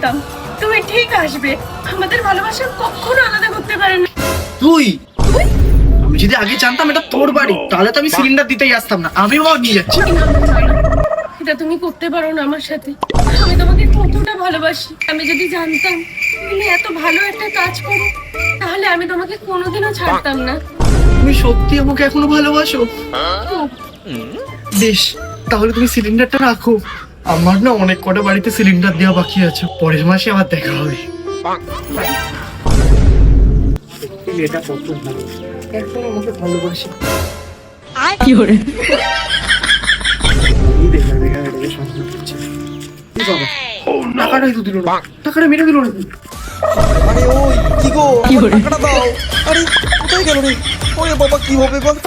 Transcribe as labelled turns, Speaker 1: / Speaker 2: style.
Speaker 1: জানতাম তুমি ঠিক আসবে, আমাদের ভালোবাসা কখনো আলাদা করতে পারে না।
Speaker 2: তুই আমি যদি আগে জানতাম এটা তোর বাড়ি, তাহলে তো আমি সিলিন্ডার দিতেই আসতাম না, আমিও নিয়ে যাচ্ছি।
Speaker 1: এটা তুমি করতে পারো না আমার সাথে, আমি তোমাকে কতটা ভালোবাসি। আমি যদি জানতাম তুমি এত ভালো একটা কাজ করো, তাহলে আমি তোমাকে কোনোদিনও ছাড়তাম না।
Speaker 2: তুমি সত্যি আমাকে এখনো ভালোবাসো? বেশ, তাহলে তুমি সিলিন্ডারটা রাখো। আমার না অনেক কটা বাড়িতে সিলিন্ডার দেওয়া বাকি আছে, পরের মাসে আবার দেখা হবে। এটা কত ভালো, একদম আমাকে ভালোবাসে।
Speaker 1: কি করে
Speaker 2: টাকাটাই তো দিল না, টাকাটা মেরে দিল না।
Speaker 3: আরে ওই কি গো, টাকাটা দাও। আরে কোথায় গেল রে? ওরে বাবা, কি হবে বল?